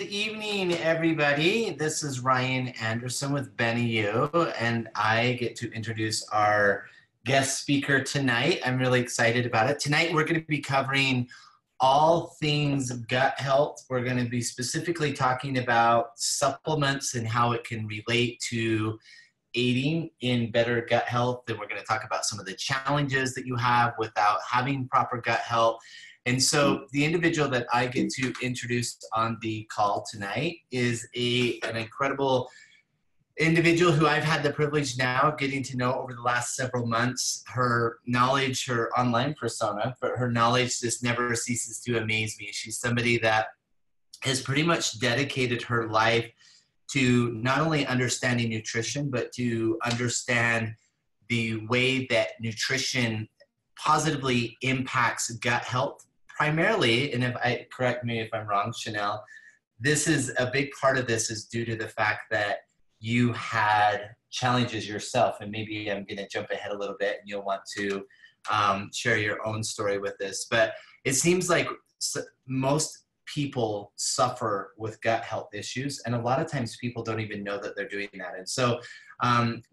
evening, everybody. This is Ryan Anderson with Benny U, and I get to introduce our guest speaker tonight. I'm really excited about it. Tonight, we're going to be covering all things gut health. We're going to be specifically talking about supplements and how it can relate to aiding in better gut health. Then we're going to talk about some of the challenges that you have without having proper gut health. And so the individual that I get to introduce on the call tonight is an incredible individual who I've had the privilege now of getting to know over the last several months. Her knowledge, her online persona, but her knowledge just never ceases to amaze me. She's somebody that has pretty much dedicated her life to not only understanding nutrition, but to understand the way that nutrition positively impacts gut health. Primarily, and correct me if I'm wrong, Chanel, this is a big part of this is due to the fact that you had challenges yourself, and maybe I'm going to jump ahead a little bit and you'll want to share your own story with this. But it seems like most people suffer with gut health issues, and a lot of times people don't even know that they're doing that. And so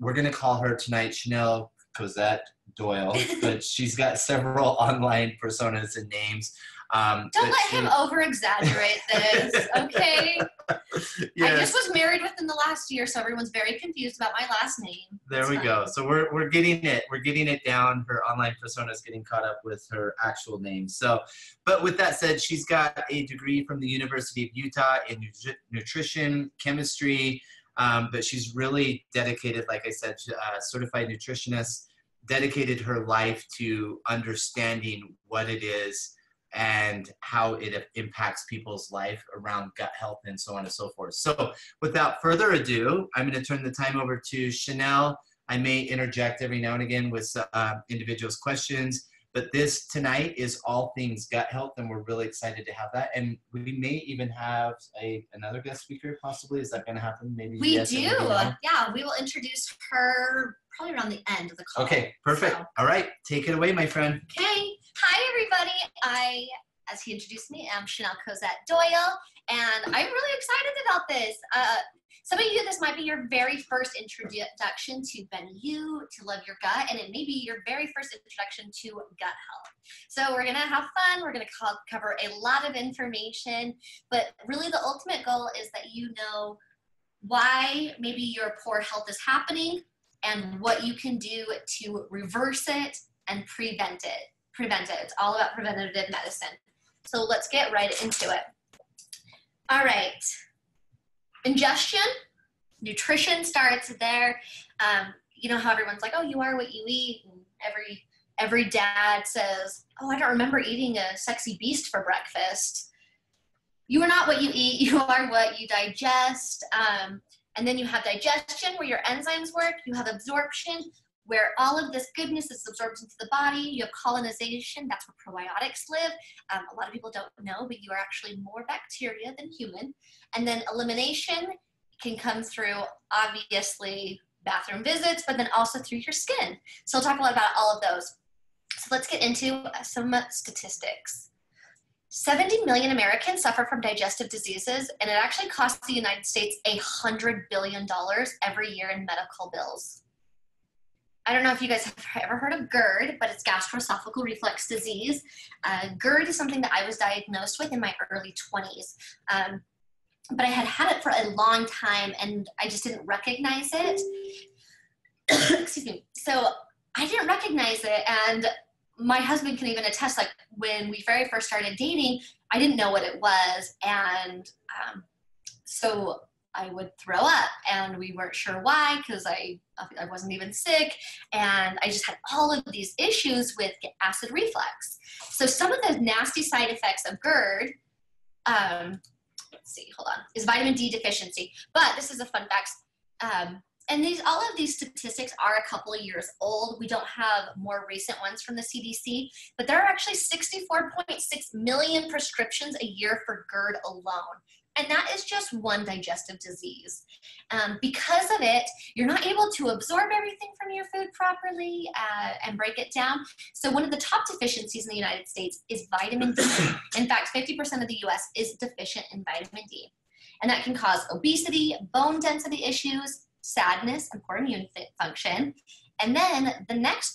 we're going to call her tonight Chanel Cosette Doyle, but she's got several online personas and names. Don't let him over-exaggerate this, okay? Yes. I just was married within the last year, so everyone's very confused about my last name. There we go. So we're getting it. We're getting it down. Her online persona is getting caught up with her actual name. So, but with that said, she's got a degree from the University of Utah in nutrition, chemistry, but she's really dedicated, like I said, certified nutritionist, dedicated her life to understanding what it is and how it impacts people's life around gut health and so on and so forth. So without further ado, I'm going to turn the time over to Chanel. I may interject every now and again with individuals' questions, but this tonight is all things gut health, and we're really excited to have that. And we may even have another guest speaker, possibly. Is that going to happen? Maybe we do. Yeah, we will introduce her probably around the end of the call. Okay, perfect. So. All right, take it away, my friend. Okay. Hi, everybody. As he introduced me, am Chanel Cosette Doyle, and I'm really excited about this. Some of you, this might be your very first introduction to Benny U, to Love Your Gut, and it may be your very first introduction to gut health. So we're going to have fun. We're going to cover a lot of information, but really the ultimate goal is that you know why maybe your poor health is happening and what you can do to reverse it and prevent it. It's all about preventative medicine. So let's get right into it. All right. Ingestion, nutrition starts there. You know how everyone's like, oh, you are what you eat. And every dad says, oh, I don't remember eating a sexy beast for breakfast. You are not what you eat. You are what you digest. And then you have digestion, where your enzymes work. You have absorption, where all of this goodness is absorbed into the body. You have colonization. That's where probiotics live. A lot of people don't know, but you are actually more bacteria than human. And then elimination can come through, obviously, bathroom visits, but then also through your skin. So we'll talk a lot about all of those. So let's get into some statistics. 70 million Americans suffer from digestive diseases, and it actually costs the United States $100 billion every year in medical bills. I don't know if you guys have ever heard of GERD, but it's gastroesophageal reflux disease. GERD is something that I was diagnosed with in my early 20s. But I had it for a long time, and I just didn't recognize it. Excuse me. So I didn't recognize it, and my husband can even attest, like when we very first started dating, I didn't know what it was, and so I would throw up, and we weren't sure why, because I wasn't even sick, and I just had all of these issues with acid reflux. So some of the nasty side effects of GERD, let's see, hold on, is vitamin D deficiency. But this is a fun fact. And all of these statistics are a couple of years old. We don't have more recent ones from the CDC, but there are actually 64.6 million prescriptions a year for GERD alone. And that is just one digestive disease. Because of it, you're not able to absorb everything from your food properly and break it down. So one of the top deficiencies in the United States is vitamin D. In fact, 50% of the US is deficient in vitamin D. And that can cause obesity, bone density issues, sadness, and poor immune function. And then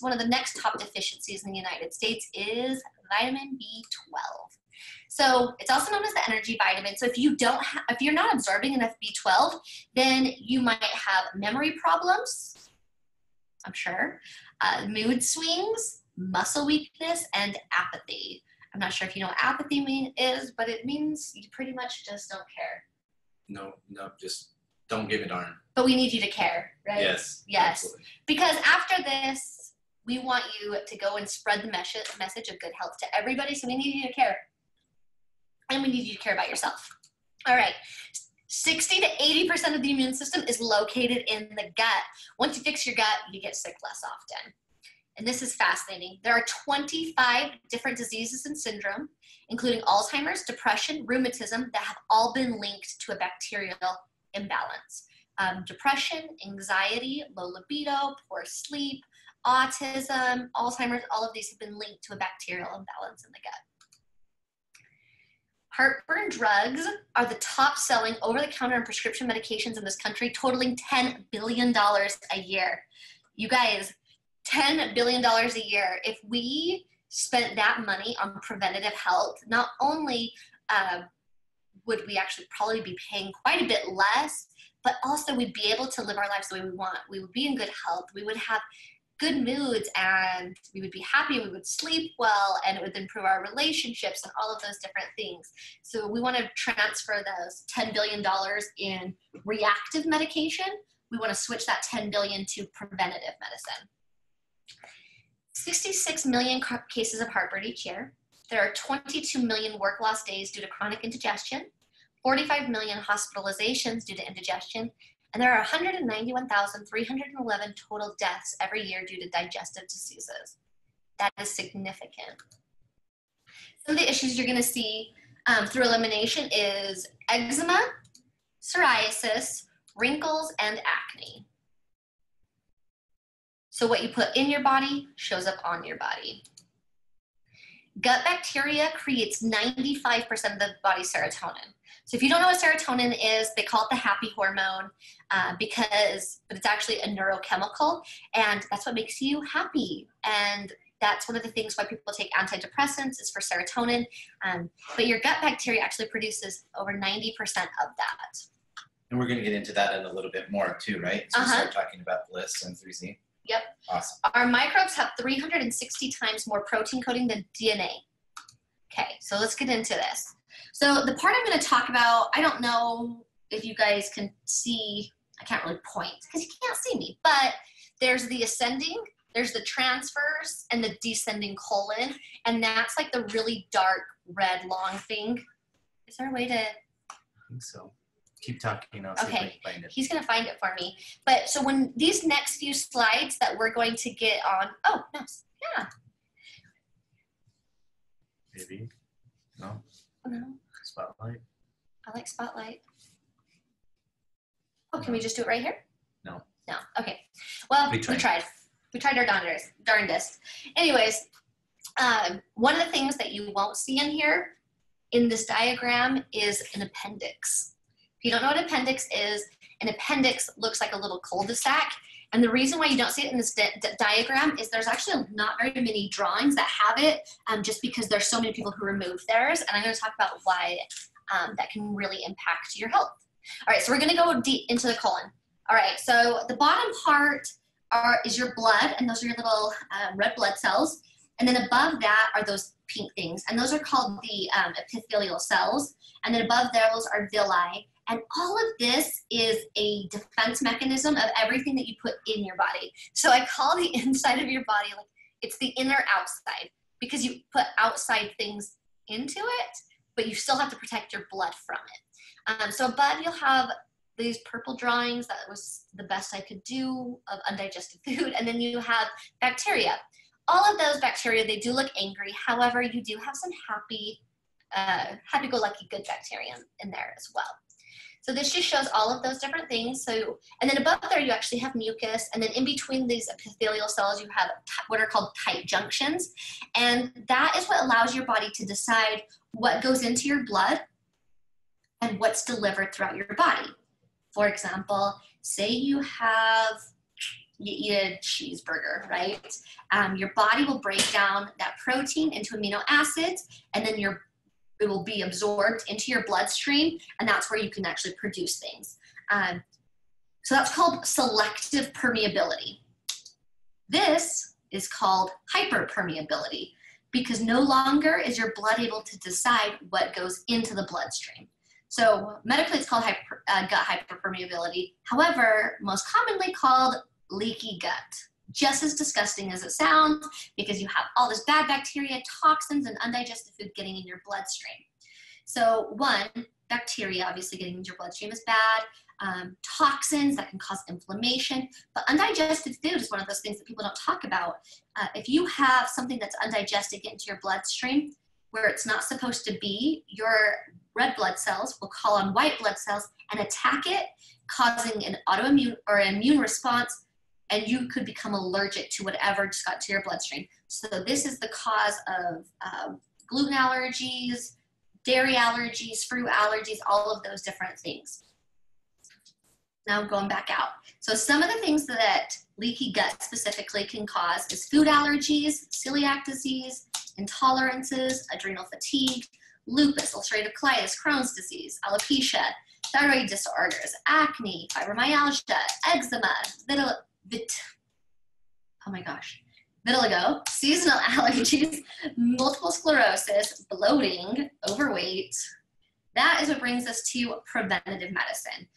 one of the next top deficiencies in the United States is vitamin B12. So it's also known as the energy vitamin. So if you're not absorbing enough B12, then you might have memory problems, I'm sure, mood swings, muscle weakness, and apathy. I'm not sure if you know what apathy is, but it means you pretty much just don't care. No, just don't give a darn. But we need you to care, right? Yes. Yes. Absolutely. Because after this, we want you to go and spread the message of good health to everybody. So we need you to care. And we need you to care about yourself. All right. 60 to 80% of the immune system is located in the gut. Once you fix your gut, you get sick less often. And this is fascinating. There are 25 different diseases and syndrome, including Alzheimer's, depression, rheumatism, that have all been linked to a bacterial imbalance. Depression, anxiety, low libido, poor sleep, autism, Alzheimer's, all of these have been linked to a bacterial imbalance in the gut. Heartburn drugs are the top selling over-the-counter and prescription medications in this country, totaling $10 billion a year. You guys, $10 billion a year. If we spent that money on preventative health, not only would we actually probably be paying quite a bit less, but also we'd be able to live our lives the way we want. We would be in good health. We would have good moods, and we would be happy. We would sleep well, and it would improve our relationships and all of those different things. So we want to transfer those $10 billion in reactive medication. We want to switch that $10 billion to preventative medicine. 66 million cases of heartburn each year. There are 22 million work loss days due to chronic indigestion, 45 million hospitalizations due to indigestion, and there are 191,311 total deaths every year due to digestive diseases. That is significant. Some of the issues you're going to see through elimination is eczema, psoriasis, wrinkles, and acne. So what you put in your body shows up on your body. Gut bacteria creates 95% of the body's serotonin. So if you don't know what serotonin is, they call it the happy hormone but it's actually a neurochemical, and that's what makes you happy. And that's one of the things why people take antidepressants is for serotonin. But your gut bacteria actually produces over 90% of that. And we're going to get into that in a little bit more too, right? So we start talking about Bliss and 3Z. Yep. Awesome. Our microbes have 360 times more protein coding than DNA. Okay, so let's get into this. So the part I'm going to talk about, I don't know if you guys can see, I can't really point because you can't see me, but there's the ascending, there's the transverse, and the descending colon, and that's like the really dark red long thing. Is there a way to? I think so. Keep talking. I'll see if I can find it. He's going to find it for me. But so when these next few slides that we're going to get on, oh, nice. Yeah. Maybe. No? No. Spotlight? I like Spotlight. Oh, can we just do it right here? No. No. Okay. Well, we tried. We tried our darndest. Anyways, one of the things that you won't see in here in this diagram is an appendix. If you don't know what an appendix is, an appendix looks like a little cul-de-sac. And the reason why you don't see it in this diagram is there's actually not very many drawings that have it, just because there's so many people who remove theirs. And I'm going to talk about why that can really impact your health. All right, so we're going to go deep into the colon. All right, so the bottom part is your blood, and those are your little red blood cells. And then above that are those pink things, and those are called the epithelial cells. And then above those are villi. And all of this is a defense mechanism of everything that you put in your body. So I call the inside of your body, like, it's the inner outside, because you put outside things into it, but you still have to protect your blood from it. So above you'll have these purple drawings. That was the best I could do of undigested food. And then you have bacteria. All of those bacteria, they do look angry. However, you do have some happy-go-lucky good bacteria in there as well. So this just shows all of those different things. So, and then above there, you actually have mucus. And then in between these epithelial cells, you have what are called tight junctions. And that is what allows your body to decide what goes into your blood and what's delivered throughout your body. For example, say you eat a cheeseburger, right? Your body will break down that protein into amino acids, and then it will be absorbed into your bloodstream, and that's where you can actually produce things. So that's called selective permeability. This is called hyperpermeability, because no longer is your blood able to decide what goes into the bloodstream. So medically it's called gut hyperpermeability. However, most commonly called leaky gut. Just as disgusting as it sounds, because you have all this bad bacteria, toxins, and undigested food getting in your bloodstream. So one, bacteria obviously getting into your bloodstream is bad. Toxins that can cause inflammation, but undigested food is one of those things that people don't talk about. If you have something that's undigested get into your bloodstream where it's not supposed to be, your red blood cells will call on white blood cells and attack it, causing an autoimmune or an immune response, and you could become allergic to whatever just got to your bloodstream. So this is the cause of gluten allergies, dairy allergies, fruit allergies, all of those different things. Now going back out. So some of the things that leaky gut specifically can cause is food allergies, celiac disease, intolerances, adrenal fatigue, lupus, ulcerative colitis, Crohn's disease, alopecia, thyroid disorders, acne, fibromyalgia, eczema, vitiligo, seasonal allergies, multiple sclerosis, bloating, overweight. That is what brings us to preventative medicine.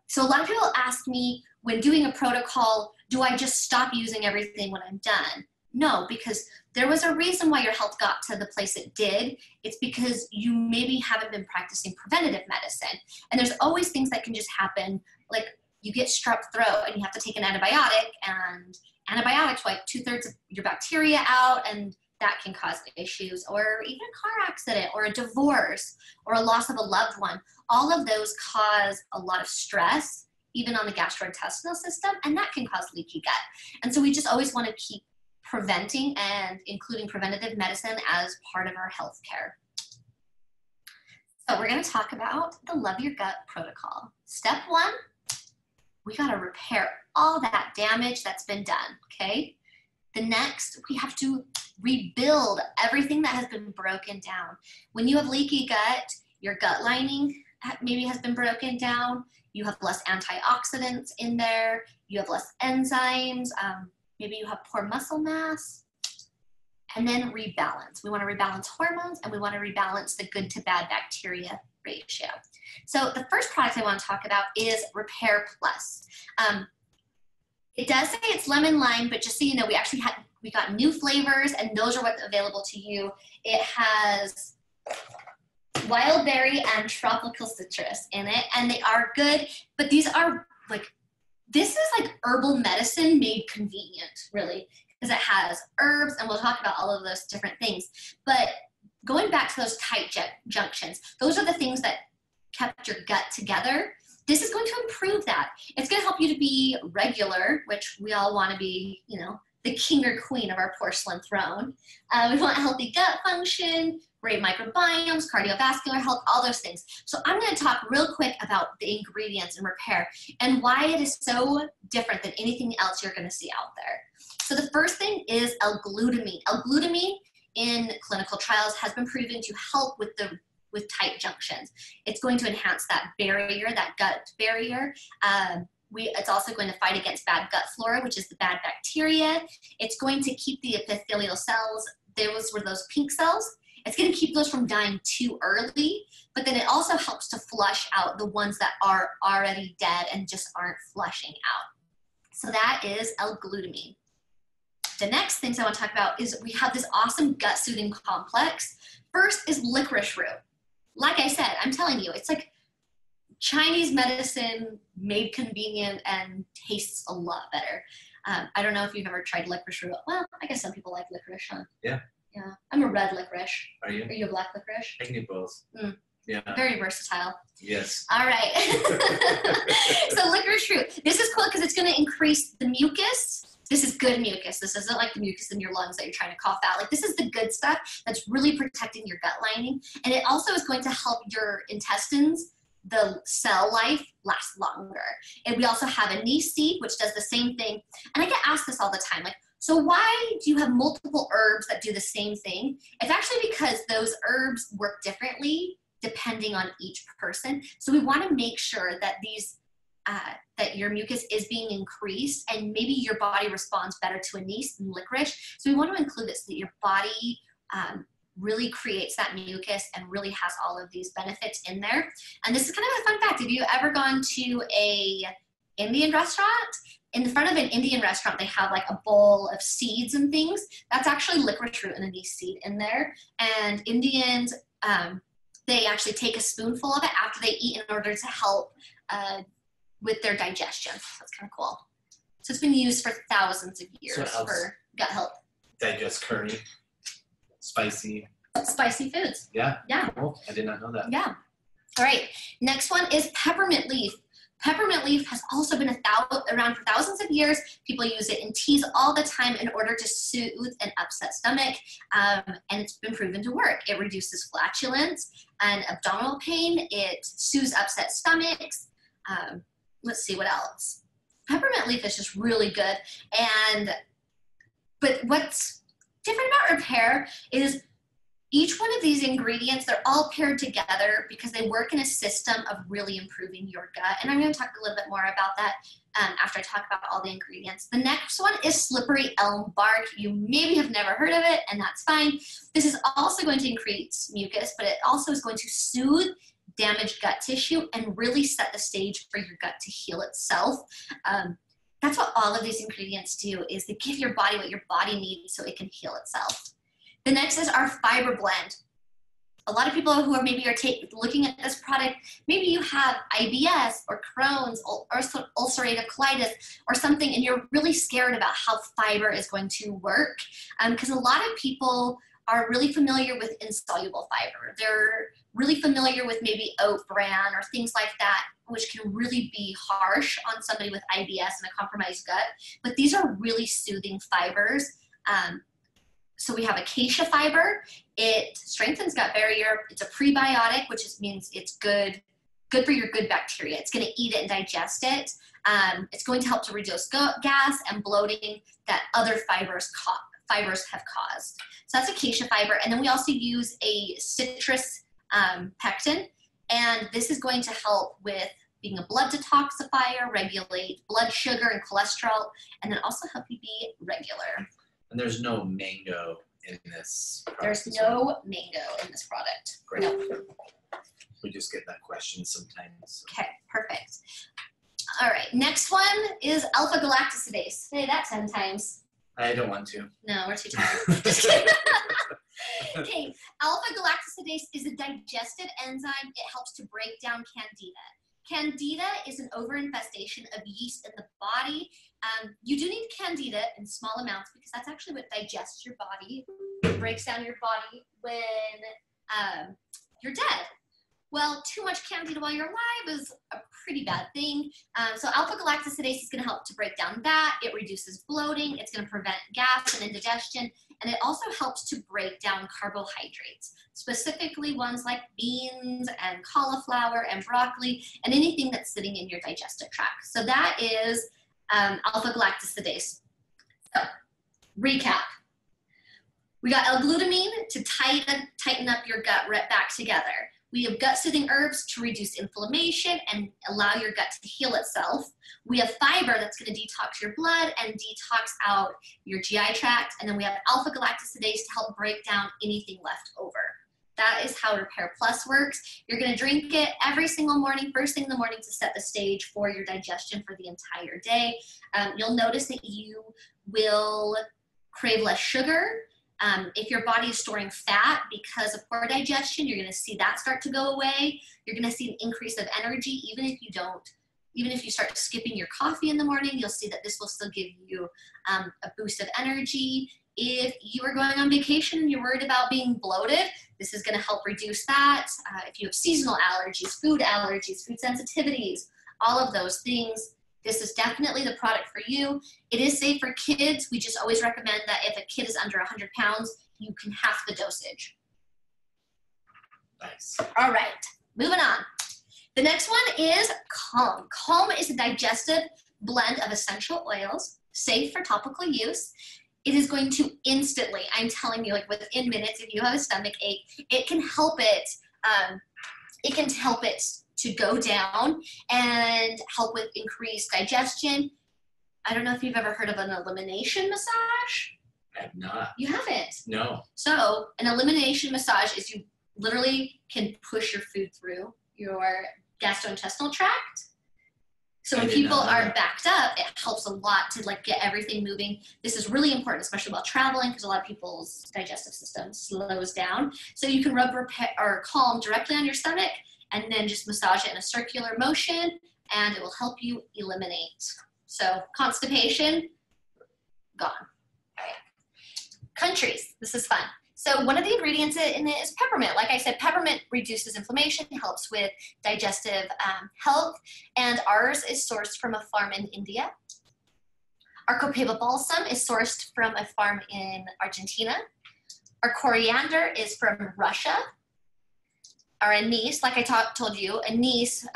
So a lot of people ask me, when doing a protocol, do I just stop using everything when I'm done? No, because there was a reason why your health got to the place it did. It's because you maybe haven't been practicing preventative medicine. And there's always things that can just happen, like you get strep throat and you have to take an antibiotic, and antibiotics wipe 2/3 of your bacteria out, and that can cause issues, or even a car accident, or a divorce, or a loss of a loved one. All of those cause a lot of stress, even on the gastrointestinal system, and that can cause leaky gut. And so we just always want to keep preventing and including preventative medicine as part of our health care. So we're going to talk about the Love Your Gut protocol. Step one, we got to repair all that damage that's been done, okay? The next, we have to rebuild everything that has been broken down. When you have leaky gut, your gut lining maybe has been broken down. You have less antioxidants in there. You have less enzymes. Maybe you have poor muscle mass. And then rebalance. We want to rebalance hormones, and we want to rebalance the good to bad bacteria ratio. So the first product I want to talk about is Repair Plus. It does say it's lemon lime, but just so you know, we got new flavors, and those are what's available to you. It has wild berry and tropical citrus in it, and they are good, but these are this is like herbal medicine made convenient, really, because it has herbs, and we'll talk about all of those different things. But going back to those tight junctions, those are the things that kept your gut together. This is going to improve that. It's going to help you to be regular, which we all want to be, you know, the king or queen of our porcelain throne. We want healthy gut function, great microbiomes, cardiovascular health, all those things. So I'm going to talk real quick about the ingredients in Repair and why it is so different than anything else you're going to see out there. So the first thing is L-glutamine. L-glutamine in clinical trials has been proven to help with tight junctions. It's going to enhance that barrier, that gut barrier. It's also going to fight against bad gut flora, which is the bad bacteria. It's going to keep the epithelial cells, those were those pink cells. It's going to keep those from dying too early, but then it also helps to flush out the ones that are already dead and just aren't flushing out. So that is L-glutamine. The next things I want to talk about is we have this awesome gut soothing complex. First is licorice root. Like I said, I'm telling you, it's like Chinese medicine made convenient and tastes a lot better. I don't know if you've ever tried licorice root. Well, I guess some people like licorice, huh? Yeah. Yeah. I'm a red licorice. Are you? Are you a black licorice? I can do both. Yeah. Very versatile. Yes. All right. So licorice root. This is cool because it's going to increase the mucus This is good mucus. This isn't like the mucus in your lungs that you're trying to cough out. Like, this is the good stuff that's really protecting your gut lining. And it also is going to help your intestines, the cell life, last longer. And we also have anise seed, which does the same thing. And I get asked this all the time, like, so why do you have multiple herbs that do the same thing? It's actually because those herbs work differently depending on each person. So we want to make sure that these that your mucus is being increased, and maybe your body responds better to anise than licorice. So we want to include it so that your body really creates that mucus and really has all of these benefits in there. And this is kind of a fun fact. Have you ever gone to a Indian restaurant? In the front of an Indian restaurant, they have like a bowl of seeds and things. That's actually licorice root and anise seed in there. And Indians, they actually take a spoonful of it after they eat in order to help with their digestion. That's kind of cool. So it's been used for thousands of years for gut health. Digest curry, spicy foods. Yeah. Yeah. Cool. I did not know that. Yeah. All right. Next one is peppermint leaf. Peppermint leaf has also been around for thousands of years. People use it in teas all the time in order to soothe an upset stomach, and it's been proven to work. It reduces flatulence and abdominal pain. It soothes upset stomachs. Let's see what else. Peppermint leaf is just really good. But what's different about repair is each one of these ingredients, they're all paired together because they work in a system of really improving your gut. And I'm going to talk a little bit more about that after I talk about all the ingredients. The next one is slippery elm bark. You maybe have never heard of it, and that's fine. This is also going to increase mucus, but it also is going to soothe damaged gut tissue and really set the stage for your gut to heal itself. That's what all of these ingredients do, is they give your body what your body needs so it can heal itself. The next is our fiber blend. A lot of people who are maybe looking at this product, maybe you have IBS or Crohn's or ulcerative colitis or something, and you're really scared about how fiber is going to work, because a lot of people are really familiar with insoluble fiber. They're really familiar with maybe oat bran or things like that, which can really be harsh on somebody with IBS and a compromised gut. But these are really soothing fibers. So we have acacia fiber. It strengthens gut barrier. It's a prebiotic, which means it's good for your good bacteria. It's going to eat it and digest it. It's going to help to reduce gas and bloating that other fibers have caused. So that's acacia fiber. And then we also use a citrus pectin, and this is going to help with being a blood detoxifier, regulate blood sugar and cholesterol, and then also help you be regular. And there's no mango in this product. There's no mango in this product. Great. No. We just get that question sometimes. Okay, perfect. All right, next one is alpha-galactosidase. Say that 10 times. I don't want to. No, we're too tired. Just kidding. Okay, alpha-galactosidase is a digestive enzyme. It helps to break down candida. Candida is an overinfestation of yeast in the body. You do need candida in small amounts because that's actually what digests your body. It breaks down your body when you're dead. Well, too much candida while you're alive is a pretty bad thing. So alpha-galactosidase is going to help to break down that. It reduces bloating. It's going to prevent gas and indigestion. And it also helps to break down carbohydrates, specifically ones like beans and cauliflower and broccoli and anything that's sitting in your digestive tract. So that is alpha-galactosidase. So, recap. We got L-glutamine to tighten up your gut right back together. We have gut-soothing herbs to reduce inflammation and allow your gut to heal itself. We have fiber that's going to detox your blood and detox out your GI tract. And then we have alpha-galactosidase to help break down anything left over. That is how Repair Plus works. You're going to drink it every single morning, first thing in the morning, to set the stage for your digestion for the entire day. You'll notice that you will crave less sugar. If your body is storing fat because of poor digestion, you're going to see that start to go away. You're going to see an increase of energy. Even if you start skipping your coffee in the morning, you'll see that this will still give you a boost of energy. If you are going on vacation and you're worried about being bloated, this is going to help reduce that. If you have seasonal allergies, food sensitivities, all of those things, this is definitely the product for you. It is safe for kids. We just always recommend that if a kid is under 100 pounds, you can half the dosage. Nice. All right, moving on. The next one is Calm. Calm is a digestive blend of essential oils, safe for topical use. It is going to instantly, I'm telling you, like within minutes, if you have a stomach ache, it can help it. It can help it to go down and help with increased digestion. I don't know if you've ever heard of an elimination massage. I have not. You haven't? No. So an elimination massage is you literally can push your food through your gastrointestinal tract. So when people are backed up, it helps a lot to like get everything moving. This is really important, especially while traveling, because a lot of people's digestive system slows down. So you can rub or Calm directly on your stomach and then just massage it in a circular motion, and it will help you eliminate. So constipation, gone. All right. Countries, this is fun. So one of the ingredients in it is peppermint. Like I said, peppermint reduces inflammation, helps with digestive health, and ours is sourced from a farm in India. Our copaiba balsam is sourced from a farm in Argentina. Our coriander is from Russia. Our anise, like I told you, anise,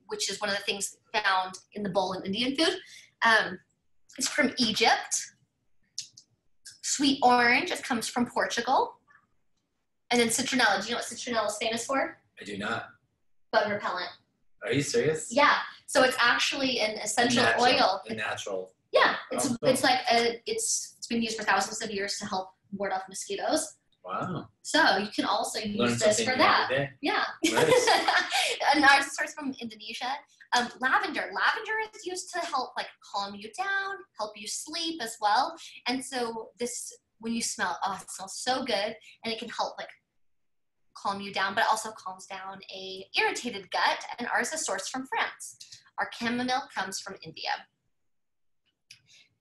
which is one of the things found in the bowl in Indian food, is from Egypt. Sweet orange, it comes from Portugal. And then citronella. Do you know what citronella is famous for? I do not. Bug repellent. Are you serious? Yeah. So it's actually an essential oil. A natural. Yeah. It's like it's been used for thousands of years to help ward off mosquitoes. Wow. So you can also use this for that. Yeah. Nice. And ours is sourced from Indonesia. Lavender. Lavender is used to help like calm you down, help you sleep as well. And so this, when you smell, it smells so good, and it can help like calm you down, but it also calms down a irritated gut. And ours is sourced from France. Our chamomile comes from India.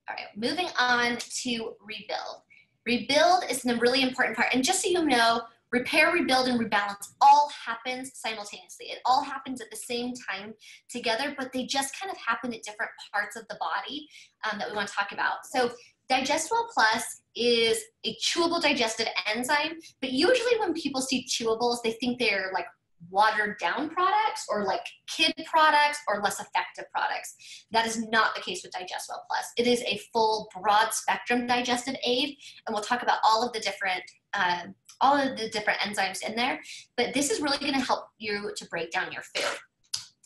All right, moving on to rebuild. Rebuild is a really important part. And just so you know, repair, rebuild, and rebalance all happens simultaneously. It all happens at the same time together, but they just kind of happen at different parts of the body that we want to talk about. So Digestible Plus is a chewable digestive enzyme, but usually when people see chewables, they think they're like watered down products or like kid products or less effective products. That is not the case with Digestible Plus. It is a full broad spectrum digestive aid, and we'll talk about all of the different enzymes in there, but this is really going to help you to break down your food.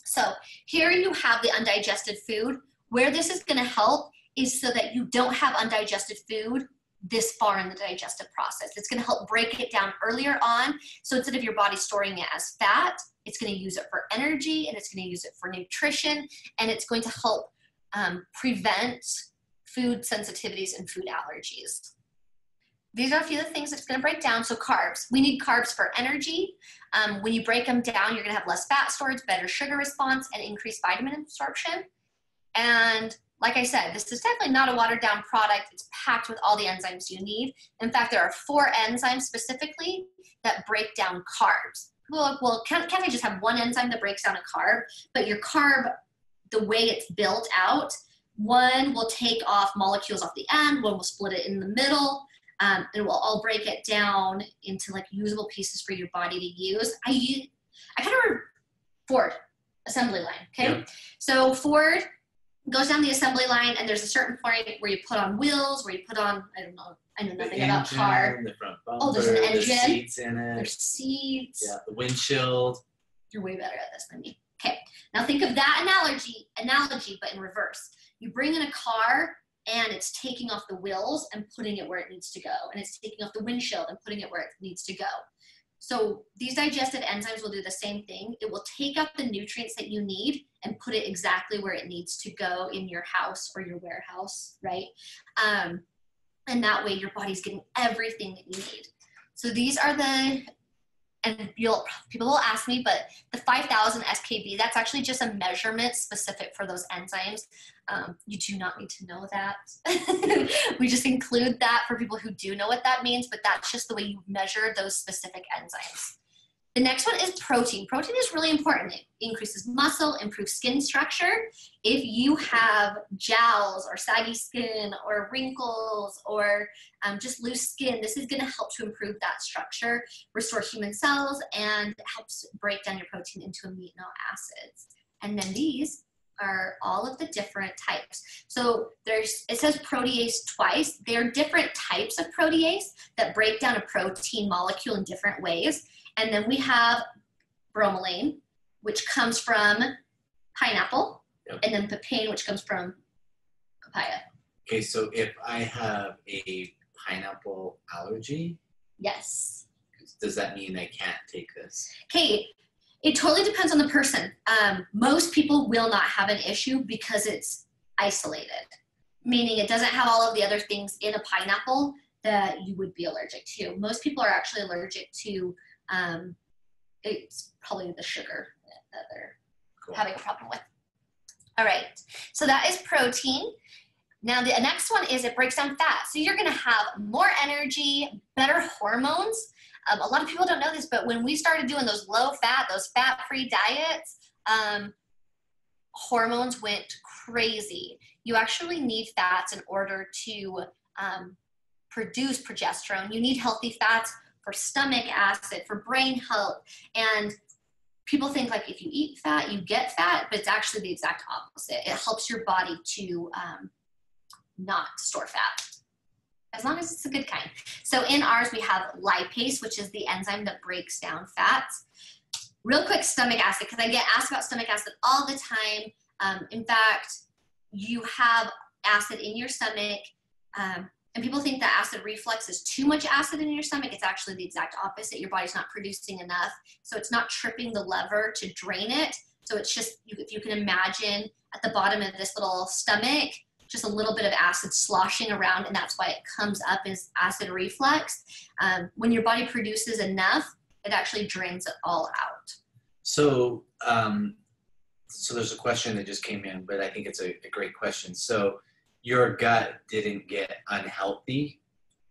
So here you have the undigested food. Where this is going to help is so that you don't have undigested food this far in the digestive process. It's going to help break it down earlier on. So instead of your body storing it as fat, it's going to use it for energy, and it's going to use it for nutrition, and it's going to help prevent food sensitivities and food allergies. These are a few of the things it's going to break down. So carbs. We need carbs for energy. When you break them down, you're going to have less fat storage, better sugar response, and increased vitamin absorption. And like I said, this is definitely not a watered down product. It's packed with all the enzymes you need. In fact, there are 4 enzymes specifically that break down carbs. Well, can't I just have one enzyme that breaks down a carb? But your carb, the way it's built out, one will take off molecules off the end, one will split it in the middle, and it will all break it down into like usable pieces for your body to use. I kind of Ford assembly line, okay? Yep. So Ford goes down the assembly line, and there's a certain point where you put on wheels, where you put on, I don't know, I know nothing about car. The front bumper, oh, there's an engine. There's seats in it. There's seats. Yeah, the windshield. You're way better at this than me. Okay, now think of that analogy, but in reverse. You bring in a car, and it's taking off the wheels and putting it where it needs to go, and it's taking off the windshield and putting it where it needs to go. So these digestive enzymes will do the same thing. It will take up the nutrients that you need and put it exactly where it needs to go in your house or your warehouse, right? And that way your body's getting everything that you need. So these are people will ask me, but the 5,000 SKB, that's actually just a measurement specific for those enzymes. You do not need to know that. We just include that for people who do know what that means, but that's just the way you measure those specific enzymes. The next one is protein. Protein is really important. It increases muscle, improves skin structure. If you have jowls or saggy skin or wrinkles or just loose skin, this is going to help to improve that structure, restore human cells, and helps break down your protein into amino acids. And then these are all of the different types. So it says protease twice. They're different types of protease that break down a protein molecule in different ways. And then we have bromelain, which comes from pineapple, and then papain, which comes from papaya. Okay, so if I have a pineapple allergy, yes. Does that mean I can't take this? Okay, it totally depends on the person. Most people will not have an issue because it's isolated, meaning it doesn't have all of the other things in a pineapple that you would be allergic to. Most people are actually allergic to it's probably the sugar that they're having a problem with. All right, so that is protein. Now the next one is it breaks down fat. So you're gonna have more energy, better hormones. A lot of people don't know this, but when we started doing those low fat, those fat-free diets, hormones went crazy. You actually need fats in order to produce progesterone. You need healthy fats for stomach acid, for brain health. And people think like if you eat fat, you get fat, but it's actually the exact opposite. It helps your body to not store fat, as long as it's a good kind. So in ours, we have lipase, which is the enzyme that breaks down fats. Real quick, stomach acid, because I get asked about stomach acid all the time. In fact, you have acid in your stomach, and people think that acid reflux is too much acid in your stomach. It's actually the exact opposite. Your body's not producing enough. So it's not tripping the lever to drain it. So it's just, if you can imagine at the bottom of this little stomach, just a little bit of acid sloshing around, and that's why it comes up as acid reflux. When your body produces enough, it actually drains it all out. So, so there's a question that just came in, but I think it's a great question. So your gut didn't get unhealthy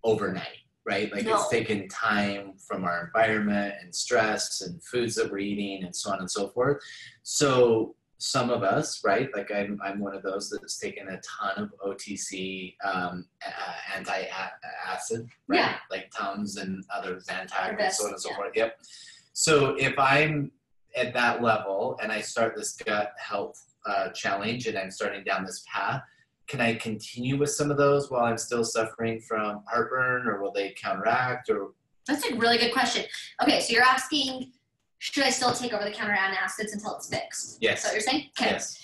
overnight, right? Like it's taken time from our environment and stress and foods that we're eating and so on and so forth. So some of us, right? Like I'm one of those that's taken a ton of OTC anti-acid, right? Yeah. Like Tums and others, Zantac and so on and so forth. Yep. So if I'm at that level and I start this gut health challenge and I'm starting down this path, can I continue with some of those while I'm still suffering from heartburn, or will they counteract? Or that's a really good question. Okay, so you're asking, should I still take over-the-counter antacids until it's fixed? Yes. Is that what you're saying? Okay. Yes.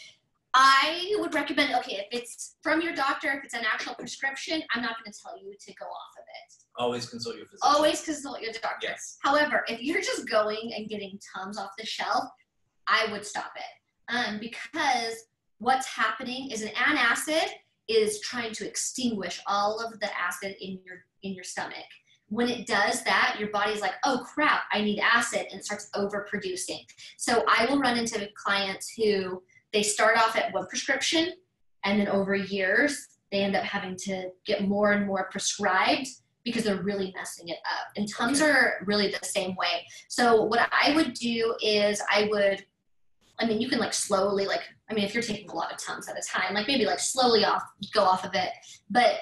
I would recommend, okay, if it's from your doctor, if it's an actual prescription, I'm not going to tell you to go off of it. Always consult your physician. Always consult your doctor. Yes. However, if you're just going and getting Tums off the shelf, I would stop it. Because what's happening is an antacid is trying to extinguish all of the acid in your stomach. When it does that, your body's like, oh crap, I need acid, and it starts overproducing. So I will run into clients who they start off at one prescription, and then over years, they end up having to get more and more prescribed because they're really messing it up. And Tums are really the same way. So what I would do is you can like slowly, if you're taking a lot of Tums at a time, like maybe like slowly go off of it. But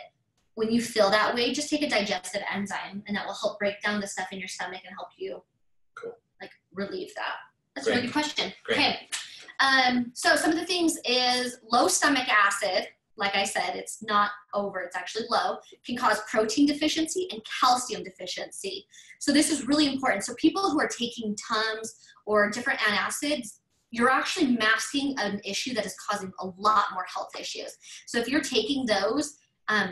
when you feel that way, just take a digestive enzyme, and that will help break down the stuff in your stomach and help you relieve that. That's a really good question. Great. Okay. So some of the things is low stomach acid. Like I said, it's not over, it's actually low, can cause protein deficiency and calcium deficiency. So this is really important. So people who are taking Tums or different antacids, you're actually masking an issue that is causing a lot more health issues. So if you're taking those,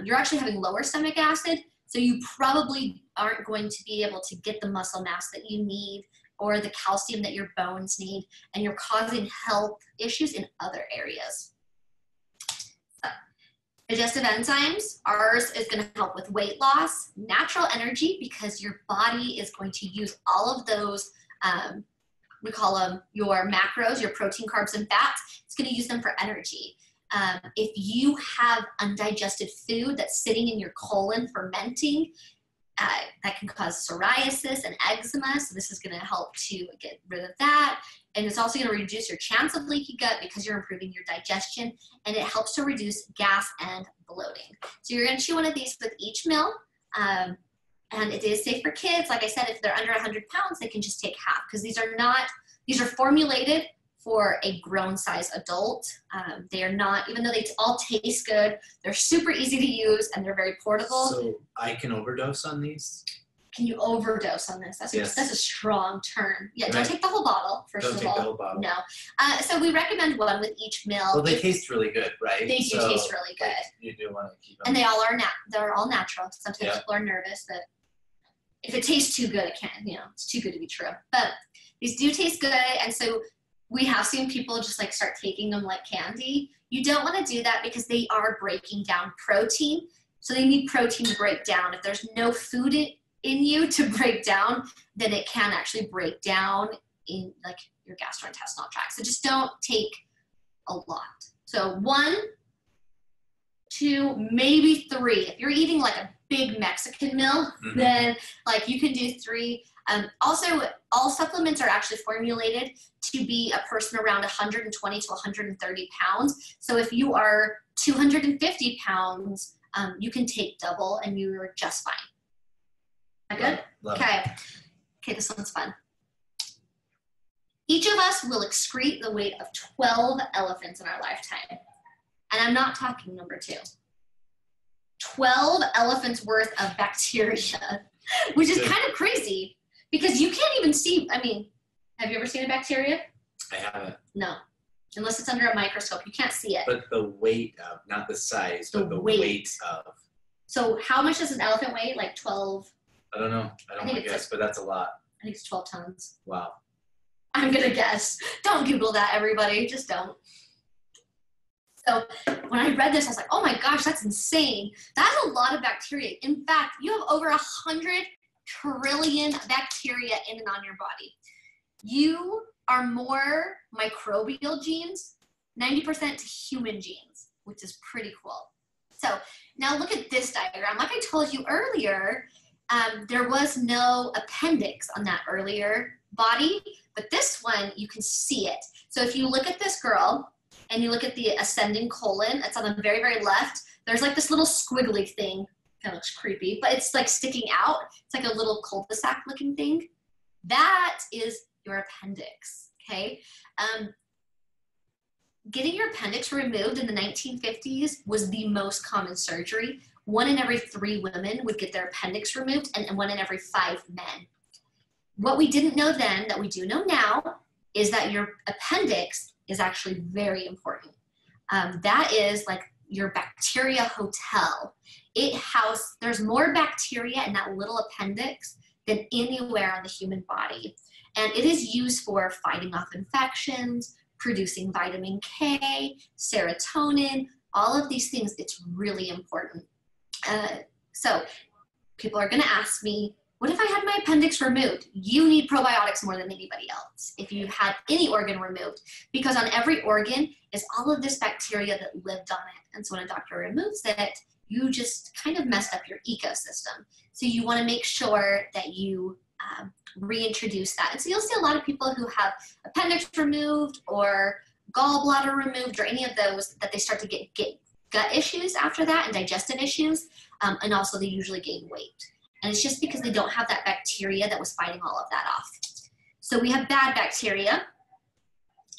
you're actually having lower stomach acid, so you probably aren't going to be able to get the muscle mass that you need or the calcium that your bones need, and you're causing health issues in other areas. Digestive enzymes, ours is going to help with weight loss, natural energy, because your body is going to use all of those, we call them your macros, your protein, carbs, and fats. It's going to use them for energy. If you have undigested food that's sitting in your colon fermenting, that can cause psoriasis and eczema. So this is going to help to get rid of that. And it's also going to reduce your chance of leaky gut because you're improving your digestion, and it helps to reduce gas and bloating. So you're going to chew one of these with each meal. And it is safe for kids. Like I said, if they're under 100 pounds, they can just take half, because these are formulated for a grown size adult. They are not, even though they all taste good, they're super easy to use and they're very portable. So I can overdose on these? Can you overdose on this? That's a strong term. Yeah, don't take the whole bottle, first of all. Don't take the whole bottle. No. So we recommend one with each meal. Well, they taste really good, right? They do taste really good. You do want to keep them. And they're all natural. Sometimes people are nervous that if it tastes too good, it can't, it's too good to be true. But these do taste good, and so we have seen people just like start taking them like candy. You don't want to do that because they are breaking down protein. So they need protein to break down. If there's no food in you to break down, then it can actually break down in like your gastrointestinal tract. So just don't take a lot. So 1, 2, maybe 3. If you're eating like a big Mexican meal, then like you can do 3. Also, all supplements are actually formulated to be a person around 120 to 130 pounds. So if you are 250 pounds, you can take double and you're just fine. Is that good? Okay. Okay, this one's fun. Each of us will excrete the weight of 12 elephants in our lifetime. And I'm not talking number 2. 12 elephants worth of bacteria, which is kind of crazy because you can't even see. I mean, have you ever seen a bacteria? I haven't. No. Unless it's under a microscope. You can't see it. But the weight of, not the size, but the weight of. So how much does an elephant weigh? Like 12? I don't know. I don't want to guess, but that's a lot. I think it's 12 tons. Wow. I'm going to guess. Don't Google that, everybody. Just don't. So when I read this, I was like, oh my gosh, that's insane. That's a lot of bacteria. In fact, you have over 100 trillion bacteria in and on your body. You are more microbial genes, 90% to human genes, which is pretty cool. So now look at this diagram. Like I told you earlier, there was no appendix on that earlier body, but this one, you can see it. So if you look at this girl and you look at the ascending colon, it's on the very, very left, there's like this little squiggly thing. Kind of looks creepy, but it's like sticking out. It's like a little cul-de-sac looking thing. That is your appendix, okay? Getting your appendix removed in the 1950s was the most common surgery. 1 in every 3 women would get their appendix removed, and 1 in every 5 men. What we didn't know then that we do know now is that your appendix is actually very important. That is like your bacteria hotel. There's more bacteria in that little appendix than anywhere on the human body. And it is used for fighting off infections, producing vitamin K, serotonin, all of these things. It's really important. So people are going to ask me, what if I had my appendix removed? You need probiotics more than anybody else if you had any organ removed, because on every organ is all of this bacteria that lived on it. And so when a doctor removes it, you just kind of messed up your ecosystem. So you want to make sure that you reintroduce that. And so you'll see a lot of people who have appendix removed or gallbladder removed or any of those, that they start to get gut issues after that and digestive issues. And also they usually gain weight. And it's just because they don't have that bacteria that was fighting all of that off. So we have bad bacteria.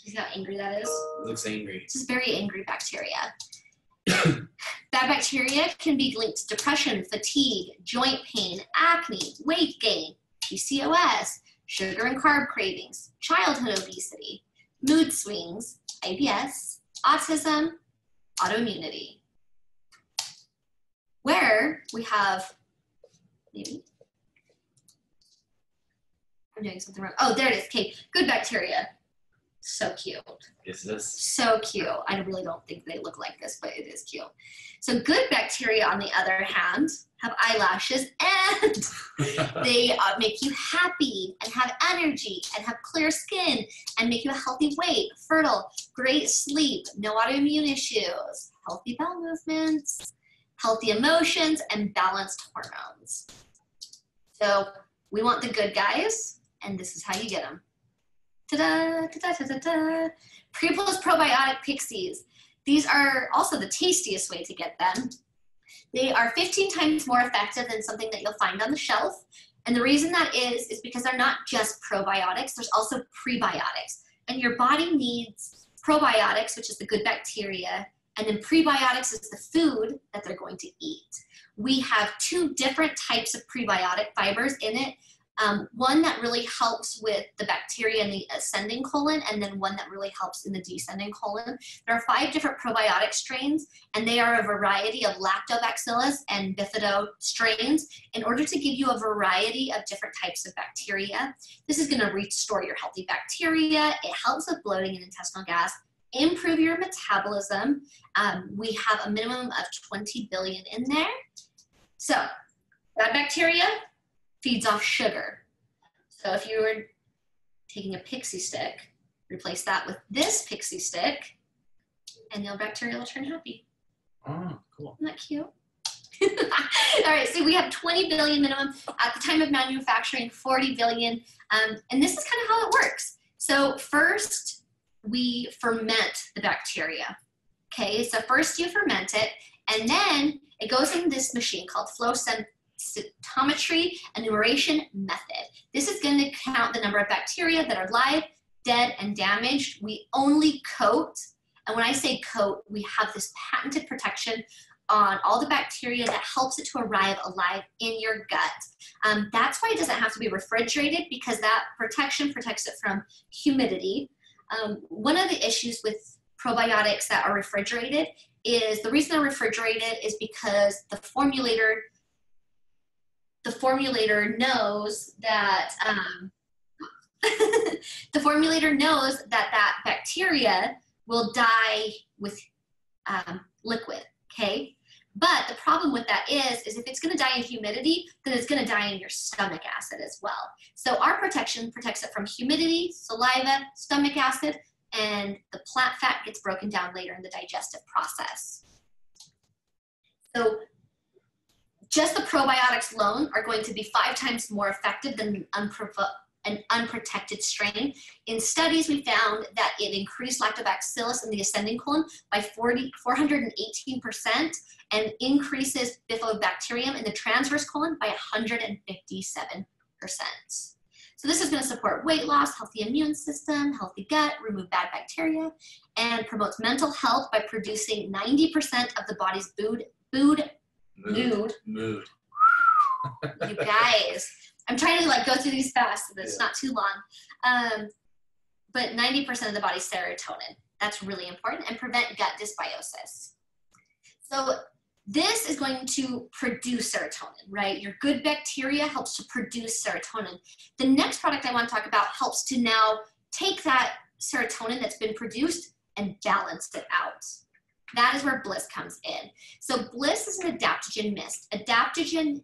See how angry that is? It looks angry. This is very angry bacteria. Bad bacteria can be linked to depression, fatigue, joint pain, acne, weight gain, PCOS, sugar and carb cravings, childhood obesity, mood swings, IBS, autism, autoimmunity. Where we have, maybe, I'm doing something wrong. Oh, there it is. Okay, good bacteria. So cute. Is this? So cute. I really don't think they look like this, but it is cute. So good bacteria, on the other hand, have eyelashes, and they make you happy and have energy and have clear skin and make you a healthy weight, fertile, great sleep, no autoimmune issues, healthy bowel movements, healthy emotions, and balanced hormones. So we want the good guys, and this is how you get them. Ta-da, ta-da, ta-da, ta-da. Pre-Plus Probiotic Pixies. These are also the tastiest way to get them. They are 15 times more effective than something that you'll find on the shelf. And the reason that is because they're not just probiotics, there's also prebiotics. And your body needs probiotics, which is the good bacteria, and then prebiotics is the food that they're going to eat. We have 2 different types of prebiotic fibers in it. One that really helps with the bacteria in the ascending colon, and then one that really helps in the descending colon. There are 5 different probiotic strains, and they are a variety of lactobacillus and bifido strains in order to give you a variety of different types of bacteria. This is going to restore your healthy bacteria. It helps with bloating and intestinal gas, improve your metabolism. We have a minimum of 20 billion in there. So that bacteria feeds off sugar. So if you were taking a pixie stick, replace that with this pixie stick, and your bacteria will turn happy. Oh, cool. Isn't that cute? All right, so we have 20 billion minimum. At the time of manufacturing, 40 billion. And this is kind of how it works. So first, we ferment the bacteria. Okay, so first you ferment it, and then it goes in this machine called flow cytometry enumeration method. This is going to count the number of bacteria that are live, dead, and damaged. We only coat, and when I say coat, we have this patented protection on all the bacteria that helps it to arrive alive in your gut. That's why it doesn't have to be refrigerated, because that protection protects it from humidity. One of the issues with probiotics that are refrigerated is, the reason they're refrigerated is because the formulator knows that the formulator knows that that bacteria will die with liquid, okay? But the problem with that is if it's gonna die in humidity, then it's gonna die in your stomach acid as well. So our protection protects it from humidity, saliva, stomach acid, and the plant fat gets broken down later in the digestive process. So just the probiotics alone are going to be 5 times more effective than an unprotected strain. In studies, we found that it increased lactobacillus in the ascending colon by 418% and increases bifidobacterium in the transverse colon by 157%. So this is going to support weight loss, healthy immune system, healthy gut, remove bad bacteria, and promotes mental health by producing 90% of the body's mood. You guys, I'm trying to go through these fast so that it's not too long. But 90% of the body's serotonin. That's really important, and prevent gut dysbiosis. So this is going to produce serotonin, right? Your good bacteria helps to produce serotonin. The next product I want to talk about helps to now take that serotonin that's been produced and balance it out. That is where Bliss comes in. So Bliss is an adaptogen mist. Adaptogen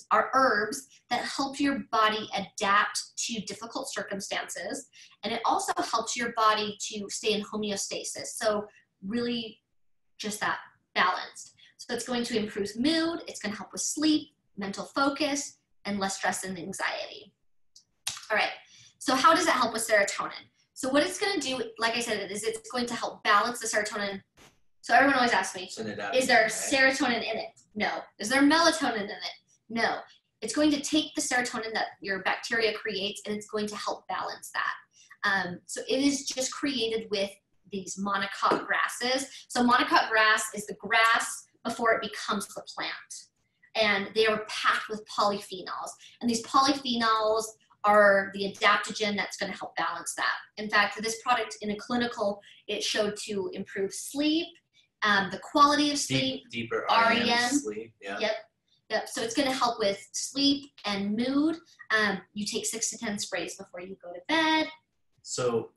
are herbs that help your body adapt to difficult circumstances, and it also helps your body to stay in homeostasis. So really just that balanced. So it's going to improve mood, it's going to help with sleep, mental focus, and less stress and anxiety. All right, so how does it help with serotonin? So what it's going to do, like I said, is it's going to help balance the serotonin. So everyone always asks me, is there serotonin in it? No. Is there melatonin in it? No. It's going to take the serotonin that your bacteria creates, and it's going to help balance that. So it is just created with these monocot grasses. So monocot grass is the grass before it becomes the plant. And they are packed with polyphenols. And these polyphenols are the adaptogen that's going to help balance that. In fact, this product in a clinical, it showed to improve sleep, the quality of sleep, deeper REM sleep. Yeah. Yep. So it's going to help with sleep and mood. You take 6 to 10 sprays before you go to bed. So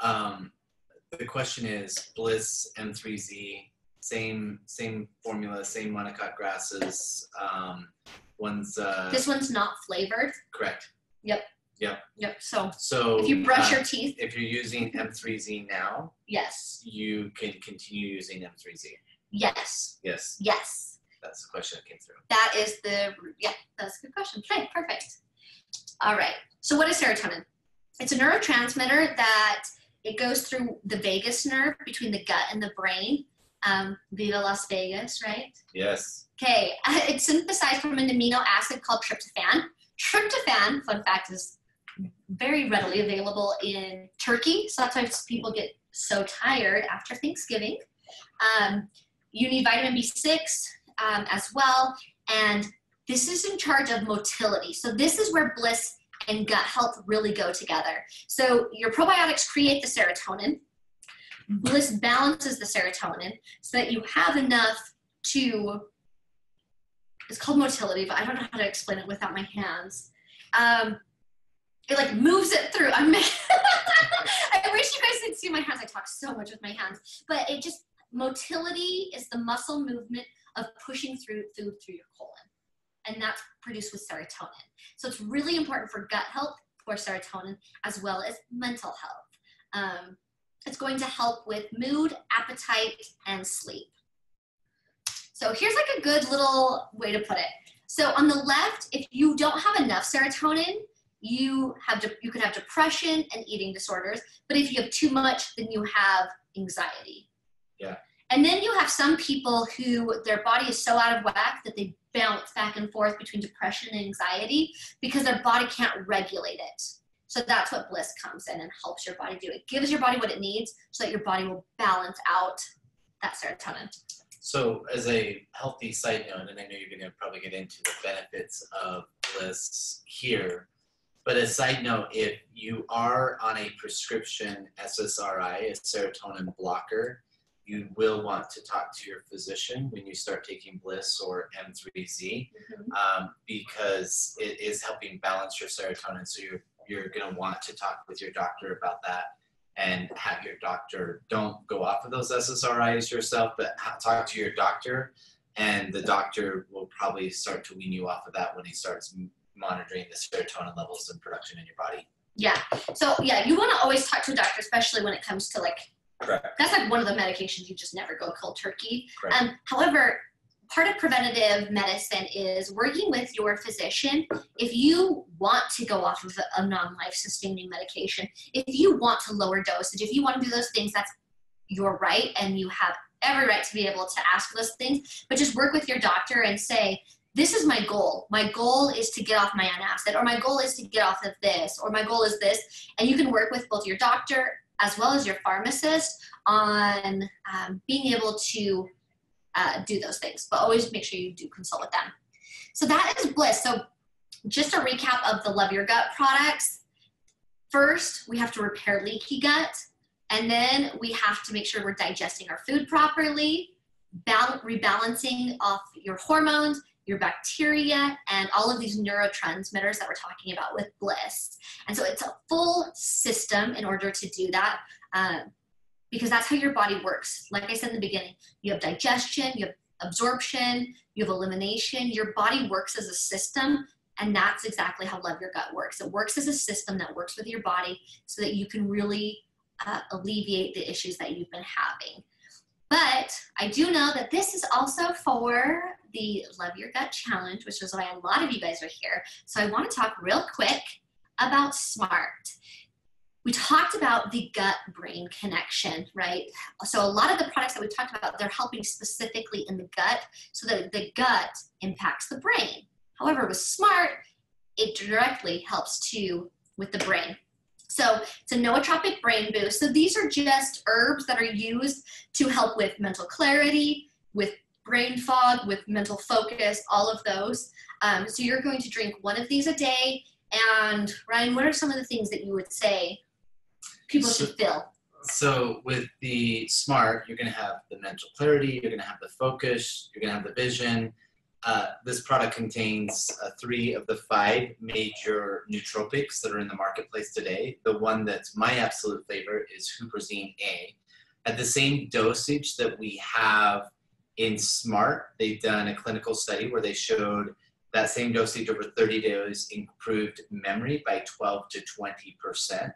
the question is, Bliss M3Z, same formula, same monocot grasses. This one's not flavored. Correct. Yep. So if you brush your teeth, if you're using M3Z now, yes, you can continue using M3Z. Yes. Yes. Yes. That's the question that came through. That's a good question. Okay, perfect. All right. So what is serotonin? It's a neurotransmitter that it goes through the vagus nerve between the gut and the brain. Viva Las Vegas, right? Yes. Okay. It's synthesized from an amino acid called tryptophan. Tryptophan, fun fact, is very readily available in Turkey. So that's why people get so tired after Thanksgiving. You need vitamin B6 as well. And this is in charge of motility. So this is where Bliss and gut health really go together. So your probiotics create the serotonin. Bliss balances the serotonin so that you have enough to, it's called motility, but I don't know how to explain it without my hands. It like moves it through. I wish you guys could see my hands. I talk so much with my hands, but it just, motility is the muscle movement of pushing through food through your colon. And that's produced with serotonin. So it's really important for gut health, for serotonin, as well as mental health. It's going to help with mood, appetite, and sleep. So here's like a good little way to put it. So on the left, if you don't have enough serotonin, you could have depression and eating disorders. But if you have too much, then you have anxiety. Yeah. And then you have some people who their body is so out of whack that they bounce back and forth between depression and anxiety because their body can't regulate it. So that's what Bliss comes in and helps your body do. It gives your body what it needs so that your body will balance out that serotonin. So as a healthy side note, and I know you're going to probably get into the benefits of Bliss here, but as a side note, if you are on a prescription SSRI, a serotonin blocker, you will want to talk to your physician when you start taking Bliss or M3Z, because it is helping balance your serotonin. So you're going to want to talk with your doctor about that and have your doctor, don't go off of those SSRIs yourself, but talk to your doctor, and the doctor will probably start to wean you off of that when he starts monitoring the serotonin levels and production in your body. Yeah. So yeah, you want to always talk to a doctor, especially when it comes to like, correct. That's like one of the medications you just never go cold turkey. Correct. However, part of preventative medicine is working with your physician. If you want to go off of a non-life sustaining medication, if you want to lower dosage, if you want to do those things, that's your right, and you have every right to be able to ask those things. But just work with your doctor and say, this is my goal. My goal is to get off my antacid, or my goal is to get off of this, or my goal is this. And you can work with both your doctor as well as your pharmacist on being able to do those things. But always make sure you do consult with them. So that is Bliss. So just a recap of the Love Your Gut products. First, we have to repair leaky gut. And then we have to make sure we're digesting our food properly, rebalancing off your hormones, your bacteria, and all of these neurotransmitters that we're talking about with Bliss. And so it's a full system in order to do that, because that's how your body works. Like I said in the beginning, you have digestion, you have absorption, you have elimination. Your body works as a system, and that's exactly how Love Your Gut works. It works as a system that works with your body so that you can really alleviate the issues that you've been having. But I do know that this is also for the Love Your Gut Challenge, which is why a lot of you guys are here. So I want to talk real quick about SMART. We talked about the gut-brain connection, right? So a lot of the products that we talked about, they're helping specifically in the gut so that the gut impacts the brain. However, with SMART, it directly helps with the brain. So it's a nootropic brain boost. So these are just herbs that are used to help with mental clarity, with brain fog, with mental focus, all of those. So you're going to drink one of these a day. And Ryan, what are some of the things that you would say people should feel? So with the SMART, you're going to have the mental clarity, you're going to have the focus, you're going to have the vision. This product contains 3 of the 5 major nootropics that are in the marketplace today. The one that's my absolute favorite is Huperzine A. At the same dosage that we have in SMART, they've done a clinical study where they showed that same dosage over 30 days improved memory by 12 to 20%.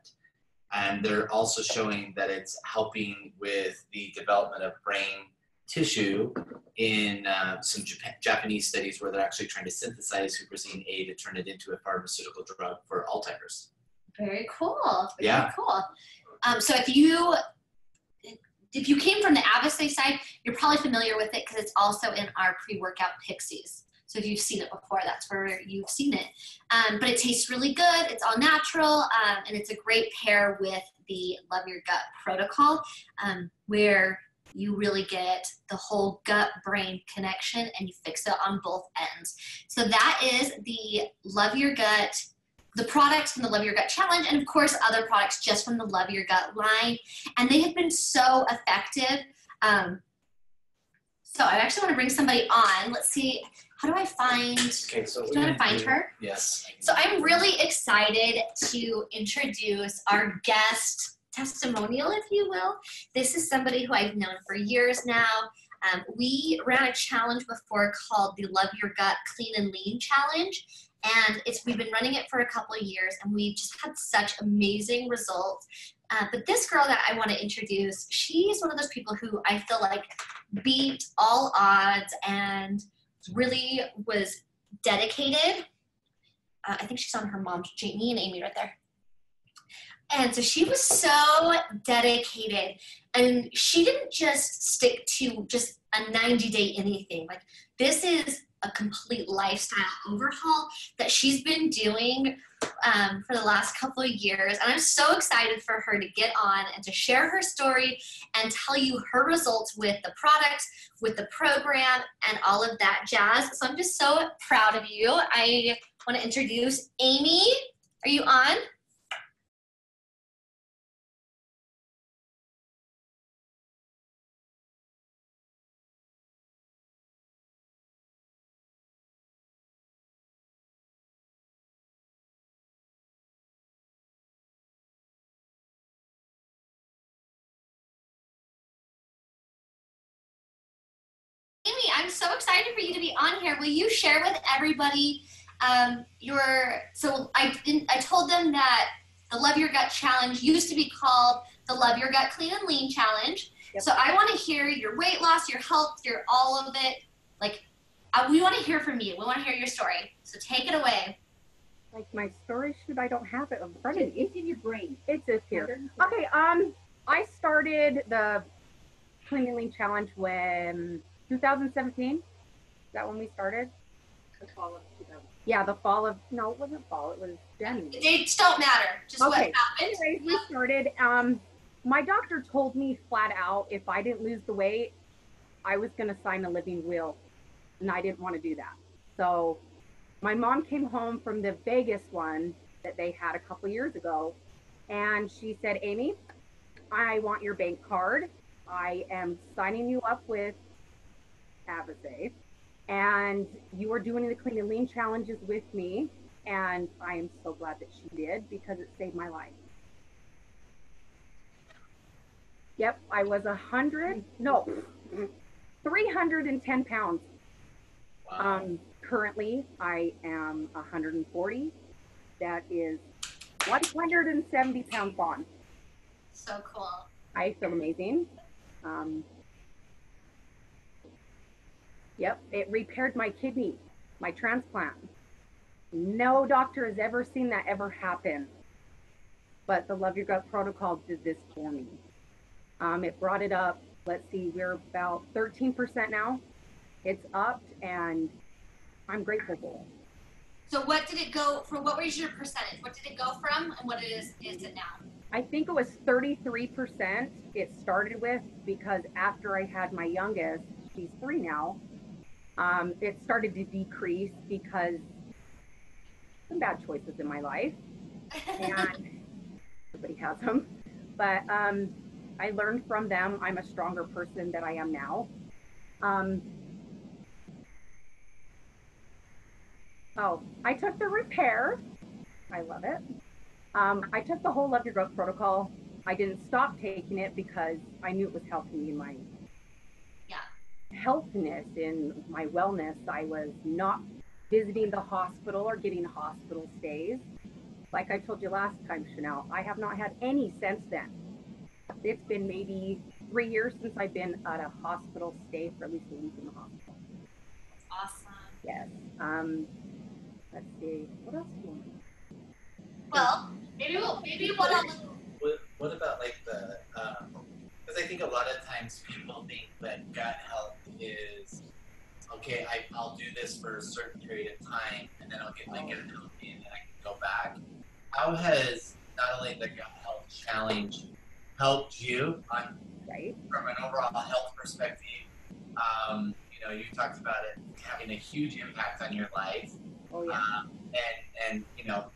And they're also showing that it's helping with the development of brain tissue in some Japanese studies where they're actually trying to synthesize huperzine A to turn it into a pharmaceutical drug for Alzheimer's. Very cool. Yeah. Very cool. So if you came from the Avicet side, you're probably familiar with it because it's also in our pre-workout Pixies. So if you've seen it before, that's where you've seen it. But it tastes really good. It's all natural, and it's a great pair with the Love Your Gut protocol, where you really get the whole gut-brain connection and you fix it on both ends. So that is the Love Your Gut, the products from the Love Your Gut Challenge, and of course other products just from the Love Your Gut line. And they have been so effective. So I actually want to bring somebody on. Let's see, how do I find, okay, so do you want to find her? Yes. So I'm really excited to introduce our guest testimonial, if you will. This is somebody who I've known for years now. We ran a challenge before called the Love Your Gut Clean and Lean Challenge. And we've been running it for a couple of years, and we've just had such amazing results. But this girl that I want to introduce, she's one of those people who I feel like beat all odds and really was dedicated. I think she's on her mom's, Jamie and Amy right there. And so she was so dedicated, and she didn't just stick to just a 90-day anything. Like, this is a complete lifestyle overhaul that she's been doing for the last couple of years. And I'm so excited for her to get on and to share her story and tell you her results with the products, with the program, and all of that jazz. So I'm just so proud of you. I want to introduce Amy. Are you on? Amy, I'm so excited for you to be on here. Will you share with everybody so I told them that the Love Your Gut Challenge used to be called the Love Your Gut Clean and Lean Challenge. Yep. So I want to hear your weight loss, your health, your all of it. Like, we want to hear from you. We want to hear your story. So take it away. Like my story, I don't have it in front of me. It's in your brain. It's just here. Okay, I started the Clean and Lean Challenge when 2017. Is that when we started? The fall of 2000. Yeah, the fall of, no, it wasn't fall, it was January. The dates don't matter, just what happened. Anyways, we started, my doctor told me flat out if I didn't lose the weight, I was gonna sign a living will, and I didn't wanna do that. So my mom came home from the Vegas one that they had a couple years ago, and she said, Amy, I want your bank card. I am signing you up with Avicet, and you are doing the Clean and Lean challenges with me, and I am so glad that she did because it saved my life. Yep, I was 310 pounds. Wow. Currently, I am 140. That is 170 pounds on. So cool. I feel amazing. Yep, it repaired my kidney, my transplant. No doctor has ever seen that ever happen. But the Love Your Gut protocol did this for me. It brought it up. Let's see, we're about 13% now. It's upped, and I'm grateful for it. So what did it go for? What was your percentage? What did it go from, and what is it now? I think it was 33% it started with, because after I had my youngest, she's 3 now, it started to decrease because some bad choices in my life, and everybody has them, but I learned from them. I'm a stronger person than I am now. I took the repair. I love it. I took the whole Love Your Gut protocol. I didn't stop taking it because I knew it was helping me in my healthiness, in my wellness. I was not visiting the hospital or getting hospital stays. Like I told you last time, Chanel, I have not had any since then. It's been maybe 3 years since I've been at a hospital stay for at least a week in the hospital. Awesome. Yes. Let's see. What else do you want? Well, maybe what I'll What about like the, because I think a lot of times people think that gut health is, okay, I'll do this for a certain period of time and then I'll get my gut healthy and then I can go back. How has not only the Gut Health Challenge helped you on, Right. from an overall health perspective? You know, you talked about it having a huge impact on your life. Oh yeah. And you know,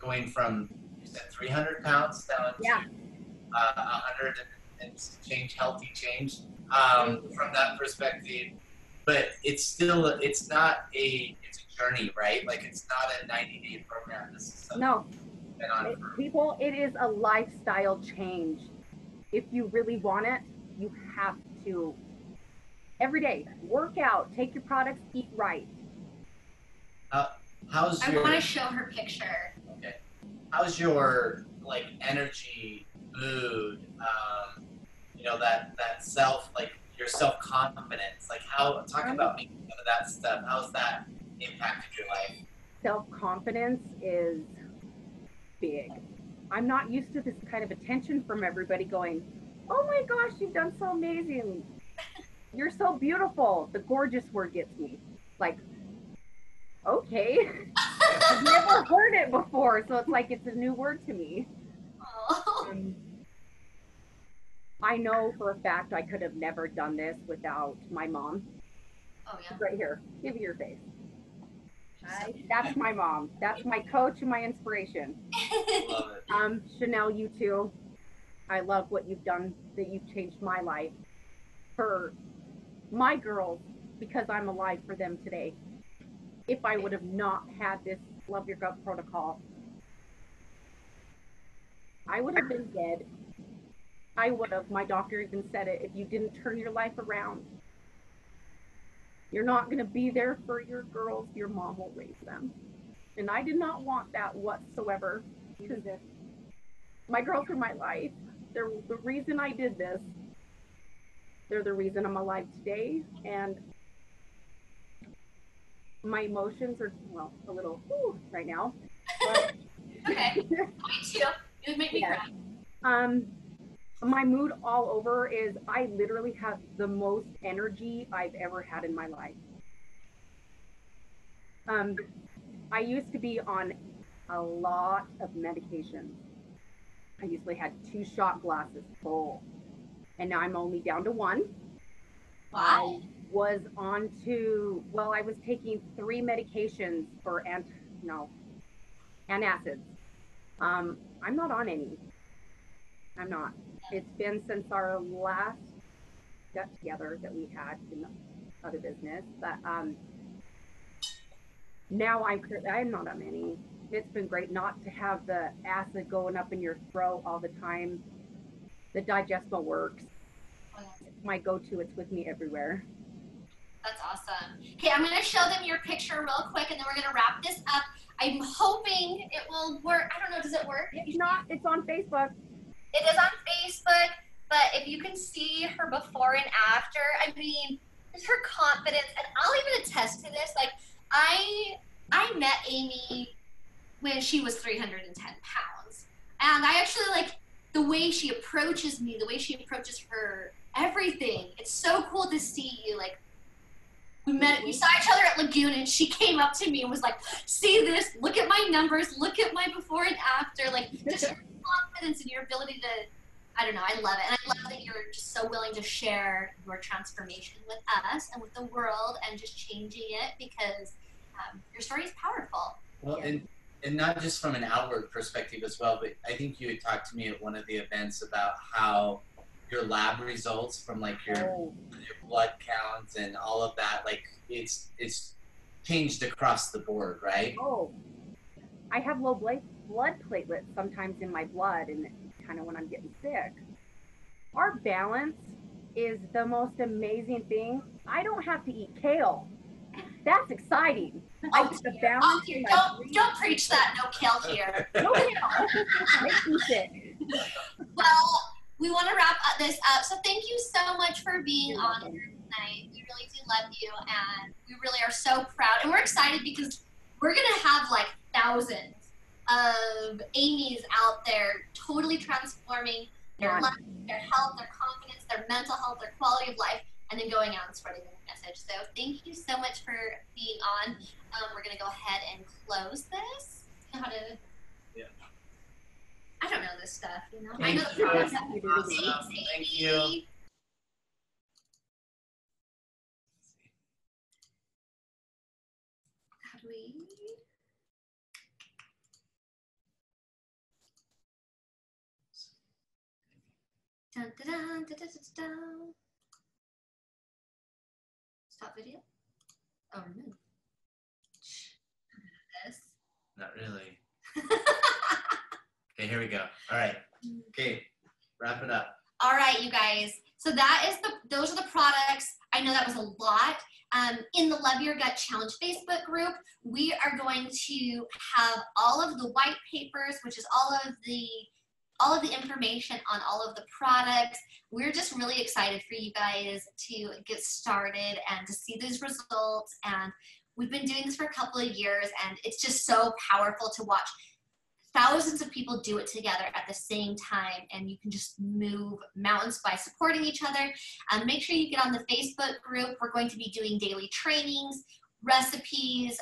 going from, you said 300 pounds down to 100 and change, healthy change, from that perspective. But it's still, it's not a, it's a journey, right? Like it's not a 90-day program. This is something you've been on for. People, it is a lifestyle change. If you really want it, you have to every day work out, take your products, eat right. How's I your, want to show her picture. okay, how's your like energy, mood, you know, that self, like your self-confidence, like how, talk about maybe some of that stuff. How's that impacted your life? Self-confidence is big. I'm not used to this kind of attention from everybody going, oh my gosh, you've done so amazing. You're so beautiful. The gorgeous word gets me. Like, okay. I've never heard it before, so it's like it's a new word to me. Oh. I know for a fact I could have never done this without my mom. Oh yeah. Right here. Give me your face. That's my mom. That's my coach and my inspiration. Love it. Chanel, you too. I love what you've done, that you've changed my life for my girls, because I'm alive for them today. If I would have not had this Love Your Gut protocol, I would have been dead. I would have, my doctor even said it, if you didn't turn your life around, you're not going to be there for your girls, your mom will raise them. And I did not want that whatsoever, because my girls are my life. They're the reason I did this. They're the reason I'm alive today. And my emotions are, well, a little right now. But Okay. Me too. You would make me cry. My mood all over is I literally have the most energy I've ever had in my life. I used to be on a lot of medications. I usually had 2 shot glasses full, and now I'm only down to 1. Wow. I was on to, well, I was taking 3 medications for antacids. I'm not on any. I'm not. It's been since our last get together that we had in the other business, but now I'm not on any. It's been great not to have the acid going up in your throat all the time. The Digestion works. It's my go-to. It's with me everywhere. That's awesome. Okay, I'm going to show them your picture real quick, and then we're going to wrap this up. I'm hoping it will work. I don't know, does it work? If not, it's on Facebook. It is on Facebook, but if you can see her before and after, I mean, just her confidence, and I'll even attest to this. Like, I met Amy when she was 310 pounds, and I actually like the way she approaches me, the way she approaches her everything. It's so cool to see you. Like, we saw each other at Lagoon, and she came up to me and was like, see this, look at my numbers, look at my before and after, like, just your confidence and your ability to, I don't know, I love it. And I love that you're just so willing to share your transformation with us and with the world and just changing it, because your story is powerful. Well, and not just from an outward perspective as well, but I think you had talked to me at one of the events about how your lab results from like your blood counts and all of that, like it's changed across the board, right? Oh, I have low blood platelets sometimes in my blood, and kind of when I'm getting sick. Our balance is the most amazing thing. I don't have to eat kale. That's exciting. I get the balance. Don't preach that. No kale here. No kale. Makes me sick. Well, we want to wrap this up. So thank you so much for being on here tonight. We really do love you, and we really are so proud. And we're excited because we're going to have like thousands of Amy's out there totally transforming their life, their health, their confidence, their mental health, their quality of life, and then going out and spreading the message. So thank you so much for being on. We're going to go ahead and close this. You know how to... Yeah. I don't know this stuff, you know. Thank I know the you. process. Awesome. Thank you. How do we? Dun, dun, dun, dun, dun, dun, dun. Stop video. Oh, remove. This. Not really. Okay, here we go. All right. Okay, wrap it up. All right, you guys. So that is those are the products. I know that was a lot. In the Love Your Gut Challenge Facebook group, we are going to have all of the white papers, which is all of the information on all of the products. We're just really excited for you guys to get started and to see these results. And we've been doing this for a couple of years, and it's just so powerful to watch thousands of people do it together at the same time, and you can just move mountains by supporting each other. Make sure you get on the Facebook group. We're going to be doing daily trainings, recipes,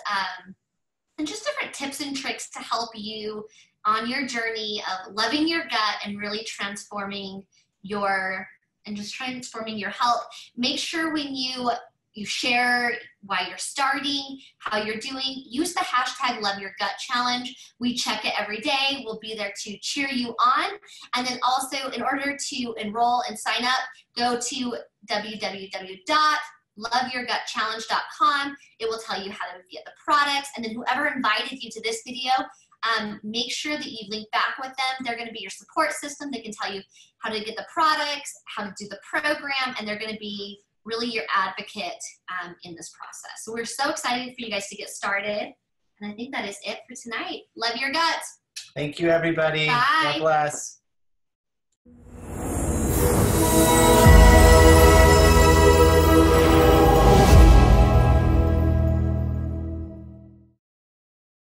and just different tips and tricks to help you on your journey of loving your gut and really transforming your health. Make sure when you share why you're starting, how you're doing, use the hashtag LoveYourGutChallenge. We check it every day. We'll be there to cheer you on. And then also, in order to enroll and sign up, go to www.loveyourgutchallenge.com. It will tell you how to get the products. And then whoever invited you to this video, make sure that you link back with them. They're going to be your support system. They can tell you how to get the products, how to do the program, and they're going to be really your advocate in this process. So we're so excited for you guys to get started. And I think that is it for tonight. Love your guts. Thank you, everybody. Bye. God bless.